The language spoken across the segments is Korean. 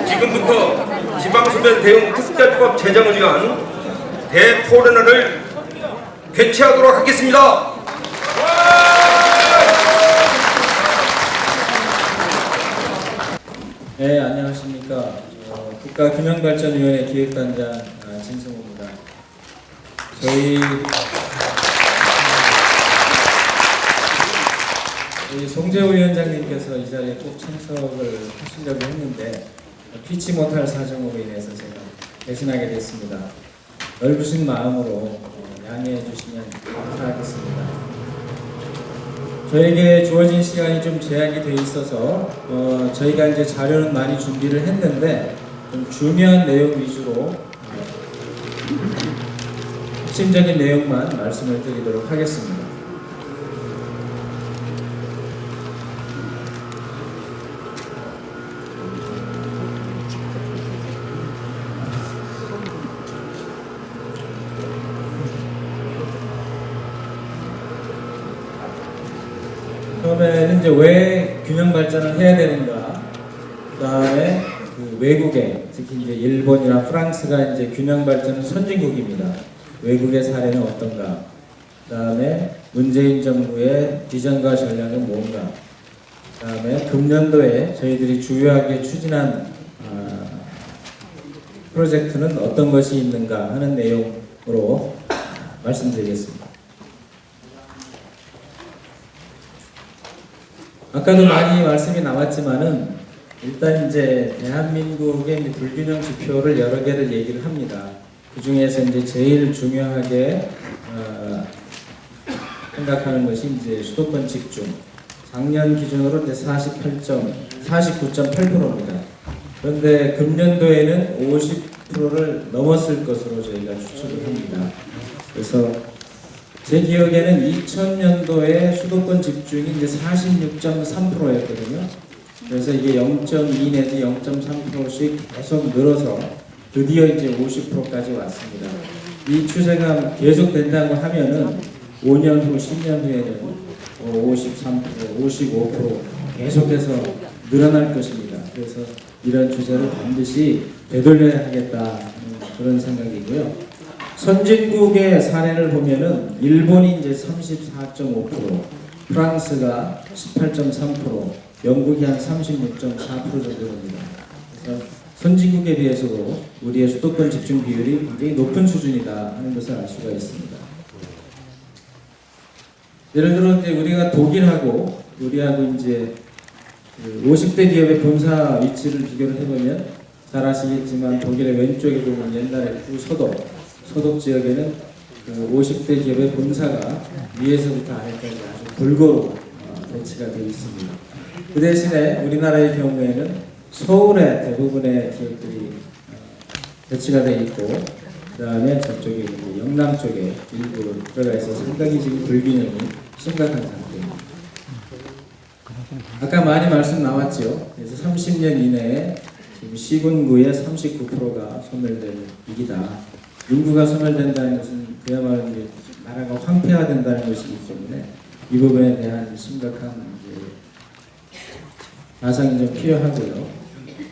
지금부터 지방소변 대응 특별법 제정을 위한 대토론회를 개최하도록 하겠습니다. 네, 안녕하십니까. 국가균형발전위원회 기획단장 진승호입니다. 저희 송재호 위원장님께서 이 자리에 꼭 참석을 하시려고 했는데 피치 못할 사정으로 인해서 제가 대신하게 됐습니다. 넓으신 마음으로 양해해 주시면 감사하겠습니다. 저에게 주어진 시간이 좀 제약이 돼 있어서 저희가 이제 자료는 많이 준비를 했는데 좀 중요한 내용 위주로 핵심적인 내용만 말씀을 드리도록 하겠습니다. 처음에는 이제 왜 균형 발전을 해야 되는가, 그 다음에 외국에, 특히 이제 일본이나 프랑스가 이제 균형 발전 선진국입니다. 외국의 사례는 어떤가, 그 다음에 문재인 정부의 비전과 전략은 뭔가, 그 다음에 금년도에 저희들이 주요하게 추진한 프로젝트는 어떤 것이 있는가 하는 내용으로 말씀드리겠습니다. 아까도 많이 말씀이 나왔지만은 일단 이제 대한민국의 불균형 지표를 여러 개를 얘기를 합니다. 그 중에서 이제 제일 중요하게 생각하는 것이 이제 수도권 집중. 작년 기준으로 이제 49.8%입니다. 그런데 금년도에는 50%를 넘었을 것으로 저희가 추측을 합니다. 그래서 제 기억에는 2000년도에 수도권 집중이 이제 46.3%였거든요. 그래서 이게 0.2 내지 0.3%씩 계속 늘어서 드디어 이제 50%까지 왔습니다. 이 추세가 계속 된다고 하면은 5년 후, 10년 후에는 53%, 55% 계속해서 늘어날 것입니다. 그래서 이런 추세를 반드시 되돌려야 하겠다 그런 생각이고요. 선진국의 사례를 보면은 일본이 이제 34.5%, 프랑스가 18.3%, 영국이 한 36.4% 정도 됩니다. 그래서 선진국에 비해서도 우리의 수도권 집중 비율이 굉장히 높은 수준이다 하는 것을 알 수가 있습니다. 예를 들어 이제 우리가 독일하고 우리하고 이제 50대 기업의 본사 위치를 비교를 해보면 잘 아시겠지만 독일의 왼쪽에 보면 옛날에 서독 지역에는 50대 기업의 본사가 위에서부터 아래까지 아주 골고루 배치가 되어 있습니다. 그 대신에 우리나라의 경우에는 서울에 대부분의 기업들이 배치가 되어 있고, 그 다음에 저쪽에 영남 쪽에 일부 들어가 있어 상당히 지금 불균형이 심각한 상태입니다. 아까 많이 말씀 나왔죠. 그래서 30년 이내에 지금 시군구의 39%가 소멸될 위기다. 인구가 소멸된다는 것은 그야말로 이제 나라가 황폐화된다는 것이기 때문에 이 부분에 대한 심각한 가상이 좀 필요하고요.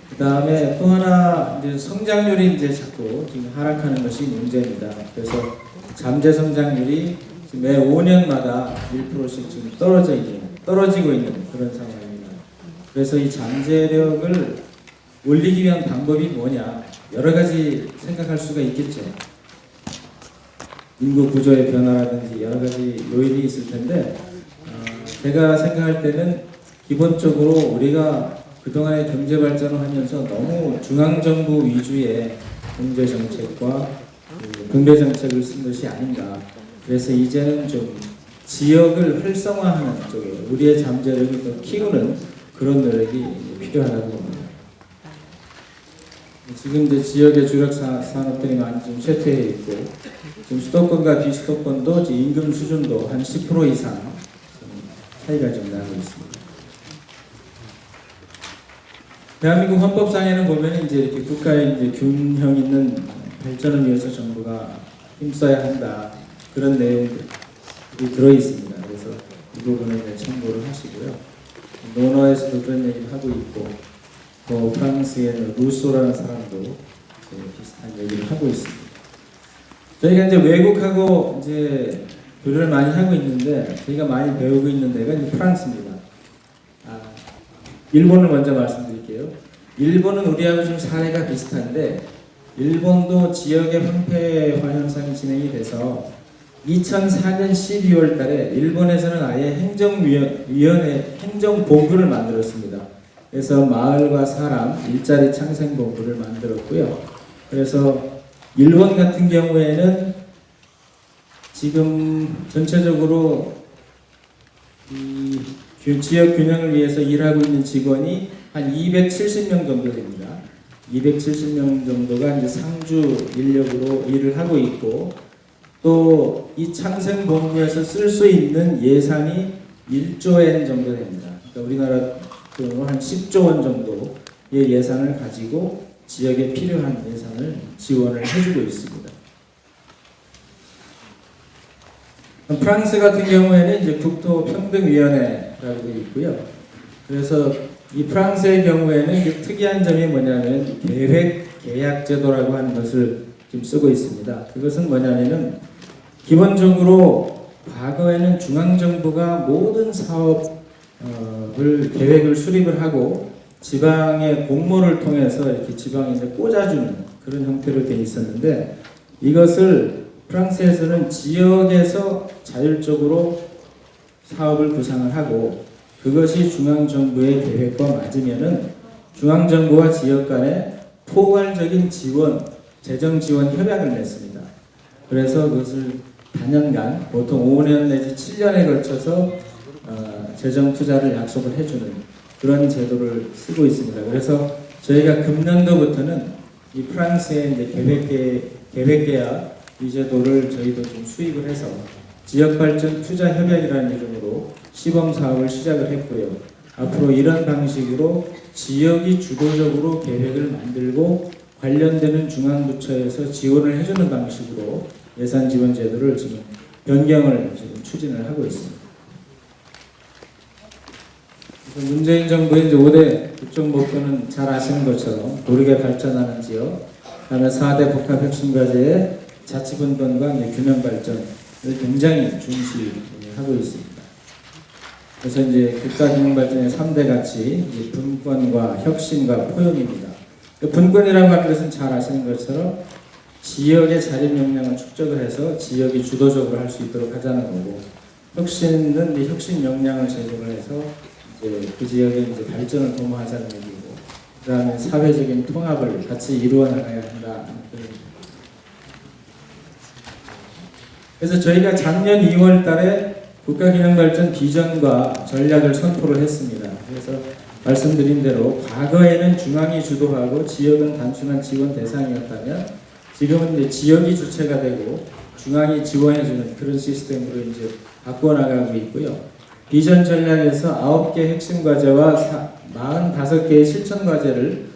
그 다음에 또 하나 이제 성장률이 이제 자꾸 지금 하락하는 것이 문제입니다. 그래서 잠재 성장률이 지금 매 5년마다 1%씩 지금 떨어지고 있는 그런 상황입니다. 그래서 이 잠재력을 올리기 위한 방법이 뭐냐, 여러 가지 생각할 수가 있겠죠. 인구 구조의 변화라든지 여러 가지 요인이 있을 텐데 제가 생각할 때는 기본적으로 우리가 그동안의 경제 발전을 하면서 너무 중앙정부 위주의 경제 정책과 분배 정책을 쓴 것이 아닌가. 그래서 이제는 좀 지역을 활성화하는 쪽에 우리의 잠재력을 더 키우는 그런 노력이 필요하다고 봅니다. 지금 이제 지역의 주력 산업들이 많이 좀 쇠퇴해 있고, 지금 수도권과 비수도권도 임금 수준도 한 10% 이상 차이가 좀 나고 있습니다. 대한민국 헌법상에는 보면 이제 이렇게 국가의 이제 균형 있는 발전을 위해서 정부가 힘써야 한다, 그런 내용들이 들어 있습니다. 그래서 이 부분을 참고를 하시고요. 논어에서도 그런 얘기를 하고 있고, 또 프랑스의 루소라는 사람도 이제 비슷한 얘기를 하고 있습니다. 저희가 이제 외국하고 이제 교류를 많이 하고 있는데 저희가 많이 배우고 있는 데가 이제 프랑스입니다. 일본을 먼저 말씀드릴게요. 일본은 우리하고 좀 사례가 비슷한데 일본도 지역의 황폐화 현상이 진행이 돼서 2004년 12월 달에 일본에서는 아예 행정본부를 만들었습니다. 그래서 마을과 사람, 일자리 창생본부를 만들었고요. 그래서 일본 같은 경우에는 지금 전체적으로 이 지역 균형을 위해서 일하고 있는 직원이 한 270명 정도 됩니다. 270명 정도가 이제 상주 인력으로 일을 하고 있고 또 이 창생본부에서 쓸 수 있는 예산이 1조 엔 정도 됩니다. 그러니까 우리나라 돈으로 한 10조 원 정도의 예산을 가지고 지역에 필요한 예산을 지원을 해주고 있습니다. 프랑스 같은 경우에는 이제 국토평등위원회라고 되어 있고요. 그래서 이 프랑스의 경우에는 특이한 점이 뭐냐면 계획계약제도라고 하는 것을 지금 쓰고 있습니다. 그것은 뭐냐면은 기본적으로 과거에는 중앙정부가 모든 사업을 계획을 수립을 하고 지방의 공모를 통해서 이렇게 지방에 이제 꽂아주는 그런 형태로 되어 있었는데 이것을 프랑스에서는 지역에서 자율적으로 사업을 구상을 하고 그것이 중앙정부의 계획과 맞으면은 중앙정부와 지역 간에 포괄적인 지원, 재정 지원 협약을 맺습니다. 그래서 그것을 단연간 보통 5년 내지 7년에 걸쳐서 재정 투자를 약속을 해주는 그런 제도를 쓰고 있습니다. 그래서 저희가 금년도부터는 이 프랑스의 이제 계획계약 이 제도를 저희도 좀 수입을 해서 지역발전 투자협약이라는 이름으로 시범 사업을 시작을 했고요. 앞으로 이런 방식으로 지역이 주도적으로 계획을 만들고 관련되는 중앙부처에서 지원을 해주는 방식으로 예산 지원 제도를 지금 변경을 지금 추진을 하고 있습니다. 문재인 정부의 이제 5대 국정 목표는 잘 아시는 것처럼 고르게 발전하는 지역, 그다음에 4대 복합혁신과제의 자치분권과 균형 발전을 굉장히 중시하고 있습니다. 그래서 이제 국가균형 발전의 3대 가치, 분권과 혁신과 포용입니다. 분권이라고 하는 것은 잘 아시는 것처럼 지역의 자립 역량을 축적을 해서 지역이 주도적으로 할 수 있도록 하자는 거고, 혁신은 이 혁신 역량을 제공을 해서 이제 그 지역의 이제 발전을 도모하자는 얘기고, 그다음에 사회적인 통합을 같이 이루어 나가야 한다. 그래서 저희가 작년 2월 달에 국가균형발전 비전과 전략을 선포를 했습니다. 그래서 말씀드린 대로 과거에는 중앙이 주도하고 지역은 단순한 지원 대상이었다면 지금은 이제 지역이 주체가 되고 중앙이 지원해주는 그런 시스템으로 이제 바꿔 나가고 있고요. 비전 전략에서 9개 핵심 과제와 45개의 실천 과제를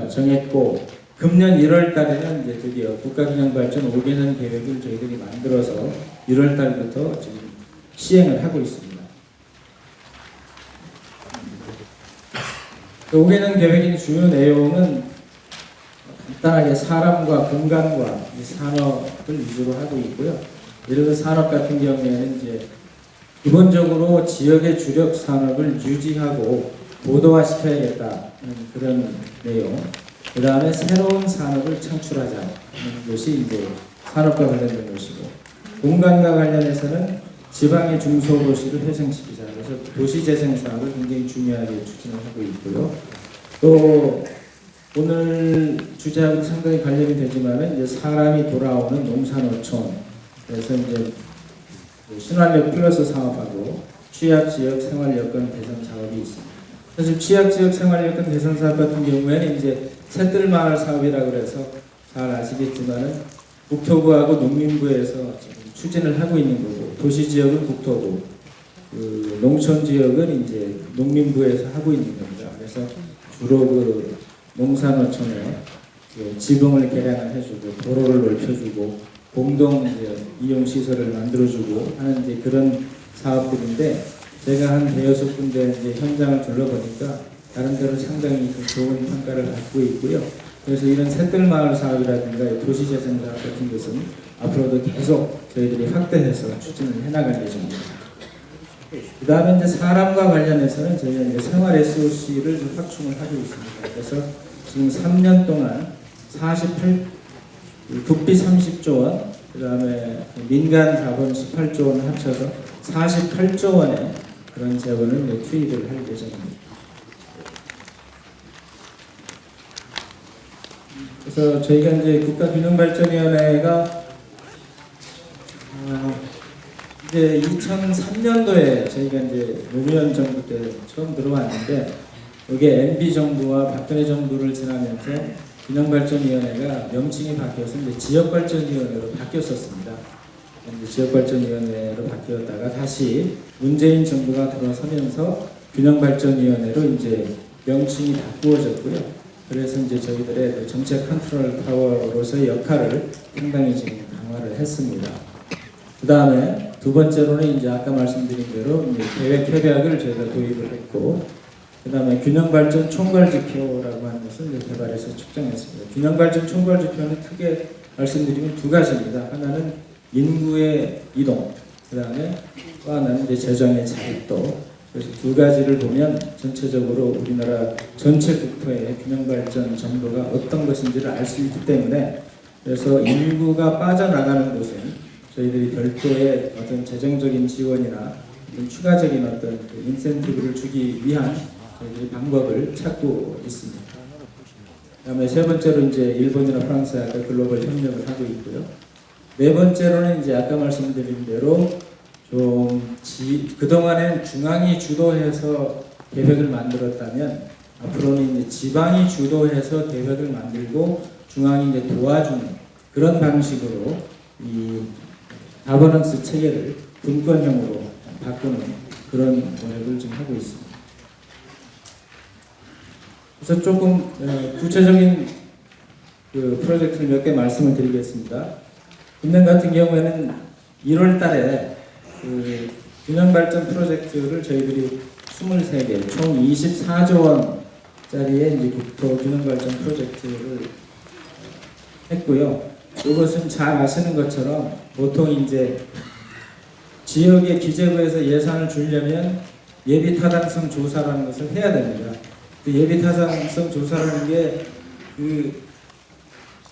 정했고, 금년 1월 달에는 이제 드디어 국가균형발전 5개년 계획을 저희들이 만들어서 1월 달부터 지금 시행을 하고 있습니다. 5개년 계획의 주요 내용은 간단하게 사람과 공간과 산업을 위주로 하고 있고요. 예를 들어 산업 같은 경우에는 이제 기본적으로 지역의 주력 산업을 유지하고 고도화시켜야겠다는 그런 내용. 그 다음에 새로운 산업을 창출하자는 것이 이제 산업과 관련된 것이고, 공간과 관련해서는 지방의 중소도시를 회생시키자. 그래서 도시재생 사업을 굉장히 중요하게 추진을 하고 있고요. 또 오늘 주제하고 상당히 관련이 되지만은 이제 사람이 돌아오는 농산어촌. 그래서 이제 신활력 플러스 사업하고 취약지역 생활여건 개선 사업이 있습니다. 사실 취약지역 생활여건 개선 사업 같은 경우에는 이제 셋들마을 사업이라고 해서 잘 아시겠지만은 국토부하고 농림부에서 지금 추진을 하고 있는 거고, 도시지역은 국토부, 농촌지역은 이제 농림부에서 하고 있는 겁니다. 그래서 주로 그 농산어촌에 지붕을 개량을 해주고 도로를 넓혀주고 공동 이제 이용 시설을 만들어주고 하는 이제 그런 사업들인데, 제가 한 대여섯 군데 이제 현장을 둘러보니까 나름대로 상당히 좀 좋은 평가를 받고 있고요. 그래서 이런 샛들마을 사업이라든가 도시재생 사업 같은 것은 앞으로도 계속 저희들이 확대해서 추진을 해나갈 예정입니다. 그 다음에 이제 사람과 관련해서는 저희가 이제 생활 SOC를 좀 확충을 하고 있습니다. 그래서 지금 3년 동안 국비 30조 원, 그 다음에 민간 자본 18조 원 합쳐서 48조 원의 그런 자본을 이제 투입을 할 예정입니다. 그래서 저희가 이제 국가균형발전위원회가 이제 2003년도에 저희가 이제 노무현 정부 때 처음 들어왔는데 이게 MB 정부와 박근혜 정부를 지나면서 균형발전위원회가 명칭이 바뀌어서 이제 지역발전위원회로 바뀌었었습니다. 이제 지역발전위원회로 바뀌었다가 다시 문재인 정부가 들어서면서 균형발전위원회로 이제 명칭이 바꾸어졌고요. 그래서 이제 저희들의 그 정책 컨트롤 타워로서의 역할을 상당히 지금 강화를 했습니다. 그 다음에 두 번째로는 이제 아까 말씀드린 대로 이제 계획 협약을 저희가 도입을 했고, 그 다음에 균형발전 총괄지표라고 하는 것을 이제 개발해서 측정했습니다. 균형발전 총괄지표는 크게 말씀드리면 두 가지입니다. 하나는 인구의 이동, 그 다음에 또 하나는 이제 재정의 자립도. 그래서 두 가지를 보면 전체적으로 우리나라 전체 국토의 균형발전 정도가 어떤 것인지를 알 수 있기 때문에, 그래서 인구가 빠져나가는 곳은 저희들이 별도의 어떤 재정적인 지원이나 어떤 추가적인 어떤 인센티브를 주기 위한 저희들이 방법을 찾고 있습니다. 그다음에 세 번째로 이제 일본이나 프랑스와 글로벌 협력을 하고 있고요. 네 번째로는 이제 아까 말씀드린 대로 좀 그동안엔 중앙이 주도해서 계획을 만들었다면 앞으로는 이제 지방이 주도해서 계획을 만들고 중앙이 이제 도와주는 그런 방식으로 이 가버넌스 체계를 분권형으로 바꾸는 그런 노력을 좀 하고 있습니다. 그래서 조금 구체적인 그 프로젝트를 몇 개 말씀을 드리겠습니다. 금년 같은 경우에는 1월 달에 그 균형발전 프로젝트를 저희들이 23개, 총 24조 원짜리의 이제 국토 균형발전 프로젝트를 했고요. 이것은 잘 아시는 것처럼 보통 이제 지역의 기재부에서 예산을 주려면 예비타당성 조사라는 것을 해야 됩니다. 그 예비타당성 조사라는 게 그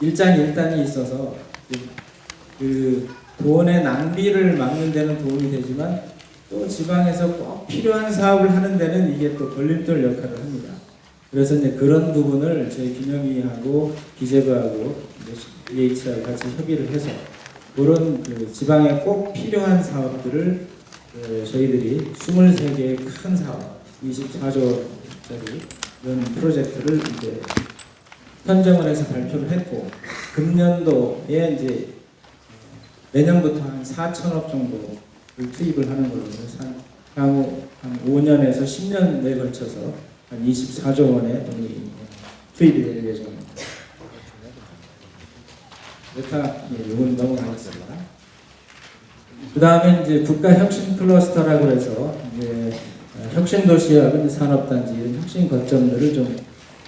일장일단이 있어서 그 돈의 낭비를 막는 데는 도움이 되지만 또 지방에서 꼭 필요한 사업을 하는 데는 이게 또 걸림돌 역할을 합니다. 그래서 이제 그런 부분을 저희 균형위하고 기재부하고 EH하고 같이 협의를 해서 그런 그 지방에 꼭 필요한 사업들을 저희들이 23개의 큰 사업, 24조짜리 이런 프로젝트를 이제 선정을 해서 발표를 했고, 금년도에 이제 내년부터 한 4천억 정도를 투입을 하는 걸로 해서 향후 한 5년에서 10년에 걸쳐서 한 24조 원의 돈이 투입이 될 예정입니다. 이건 넘어가겠습니다. 그 다음에 이제 국가혁신 클러스터라고 해서 이제 혁신도시하고 산업단지 이런 혁신 거점들을 좀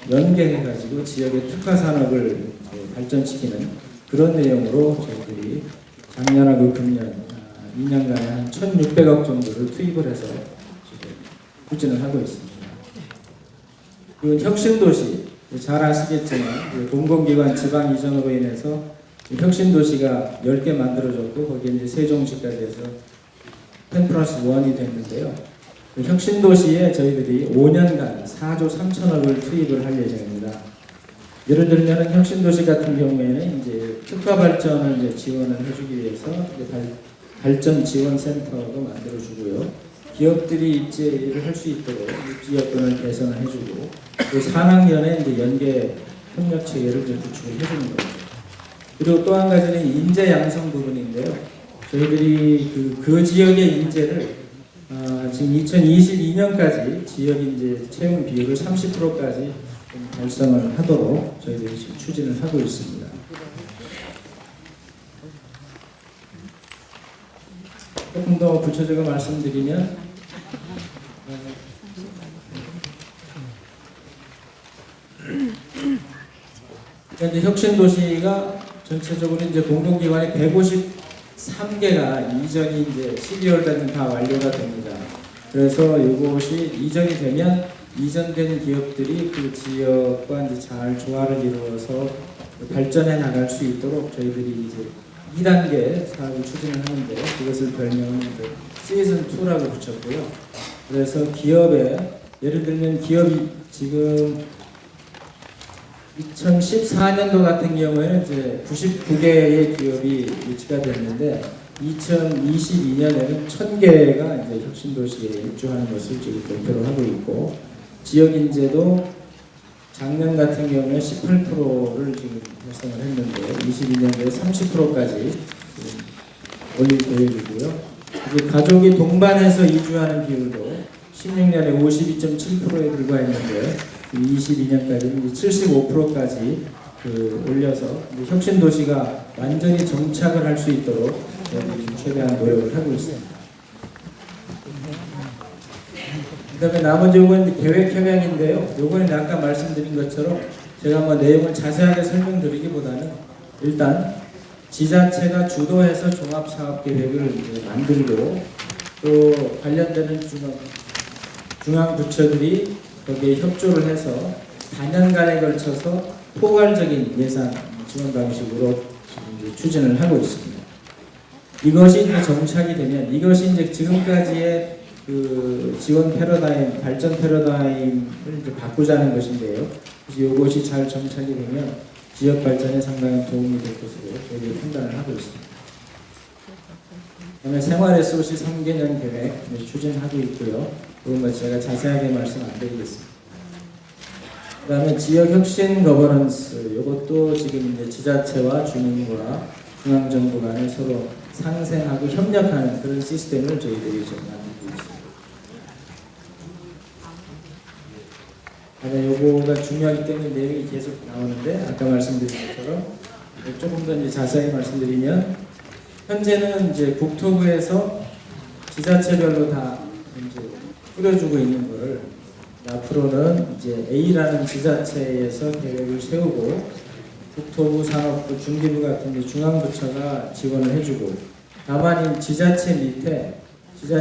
연계해가지고 지역의 특화 산업을 발전시키는 그런 내용으로 저희들이 작년하고 금년 2년간에 한 1,600억 정도를 투입을 해서 추진을 하고 있습니다. 그 혁신도시 잘 아시겠지만 공공기관 지방 이전으로 인해서 혁신도시가 10개 만들어졌고 거기에 이제 세종시까지 해서 10+1이 됐는데요. 그 혁신도시에 저희들이 5년간 4조 3천억을 투입을 할 예정입니다. 예를 들면 혁신도시 같은 경우에는 이제 특화 발전을 이제 지원을 해주기 위해서 발전 지원 센터도 만들어주고요. 기업들이 입지를 할 수 있도록 입지 여건을 개선을 해주고, 또 산학연의 이제 연계 협력 체계를 이제 구축을 해주는 거죠. 그리고 또 한 가지는 인재 양성 부분인데요. 저희들이 그 지역의 인재를 지금 2022년까지 지역 인재 채용 비율을 30%까지 달성을 하도록 저희들이 지금 추진을 하고 있습니다. 조금 더 구체적으로 말씀드리면 현재 혁신도시가 전체적으로 이제 공공기관이 153개가 이전이 이제 12월 달면 다 완료가 됩니다. 그래서 이것이 이전이 되면 이전된 기업들이 그 지역과 이제 잘 조화를 이루어서 발전해 나갈 수 있도록 저희들이 이제 2단계 사업을 추진을 하는데 그것을 별명은 시즌 2라고 붙였고요. 그래서 기업에 예를 들면 기업이 지금 2014년도 같은 경우에는 이제 99개의 기업이 유치가 됐는데 2022년에는 1000개가 이제 혁신도시에 입주하는 것을 지금 목표로 하고 있고 지역 인재도 작년 같은 경우에 18%를 지금 달성을 했는데 22년도에 30%까지 올릴 계획이고요. 이제 가족이 동반해서 이주하는 비율도 16년에 52.7%에 불과했는데 22년까지는 75%까지 올려서 혁신도시가 완전히 정착을 할 수 있도록 최대한 노력을 하고 있습니다. 그 다음에 나머지 요건 계획 협약인데요. 요거는 아까 말씀드린 것처럼 제가 한번 내용을 자세하게 설명드리기보다는 일단 지자체가 주도해서 종합사업계획을 이제 만들고 또 관련되는 중앙 부처들이 거기에 협조를 해서 4년간에 걸쳐서 포괄적인 예산 지원 방식으로 이제 추진을 하고 있습니다. 이것이 이제 정착이 되면 이것이 이제 지금까지의 그 지원 패러다임, 발전 패러다임을 이제 바꾸자는 것인데요. 그래서 이것이 잘 정착이 되면 지역 발전에 상당히 도움이 될 것으로 저희들이 판단을 하고 있습니다. 그다음에 생활 SOC 3개년 계획 추진하고 있고요. 그건 제가 자세하게 말씀 안 드리겠습니다. 그다음에 지역 혁신 거버넌스 이것도 지금 이제 지자체와 주민과 중앙정부 간에 서로 상생하고 협력하는 그런 시스템을 저희들이 지금 만들고 있습니다. 요거가 중요하기 때문에 내용이 계속 나오는데 아까 말씀드린 것처럼 조금 더 이제 자세히 말씀드리면 현재는 이제 국토부에서 지자체별로 다 이제 뿌려주고 있는 거를 앞으로는 이제 A라는 지자체에서 계획을 세우고 국토부, 산업부, 중기부 같은 이제 중앙부처가 지원을 해주고 다만 이 지자체 밑에 이제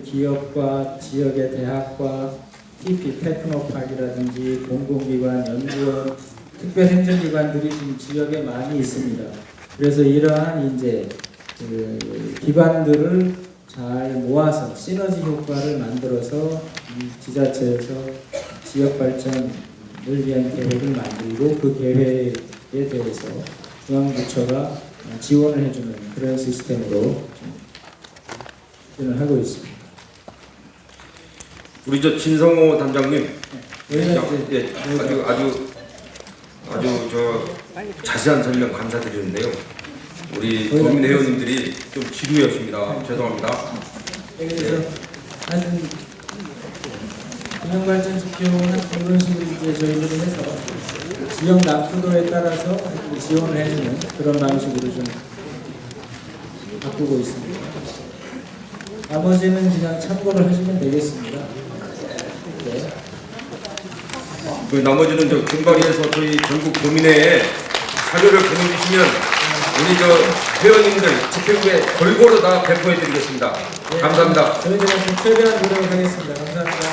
기업과 지역의 대학과 TP, 테크노파크라든지 공공기관, 연구원, 특별행정기관들이 지금 지역에 많이 있습니다. 그래서 이러한 이제 그 기관들을 잘 모아서 시너지 효과를 만들어서 이 지자체에서 지역 발전을 위한 계획을 만들고 그 계획에 대해서 중앙부처가 지원을 해주는 그런 시스템으로 진행을 하고 있습니다. 우리 저 진성호 단장님, 네. 예, 아주 자세한 설명 감사드리는데요. 우리 도민 회원님들이 좀 지루하십니다. 죄송합니다. 그래서 하여튼 균형발전 지표는 이런 식으로 이제 저희들이 해서 지역 낙후도에 따라서 지원을 해주는 그런 방식으로 좀 바꾸고 있습니다. 나머지는 그냥 참고를 하시면 되겠습니다. 네. 그 나머지는 저 금발이에서 저희 전국 도민회에 자료를 보내주시면 우리 저 회원님들 집회부에 골고루 다 배포해드리겠습니다. 네. 감사합니다. 저희들은 최대한 노력하겠습니다. 감사합니다.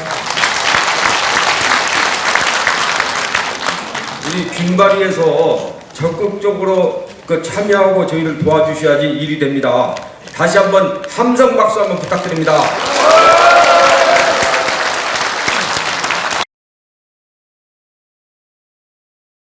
우리 빈발이에서 적극적으로 참여하고 저희를 도와주셔야지 일이 됩니다. 다시 한번 함성 박수 한번 부탁드립니다.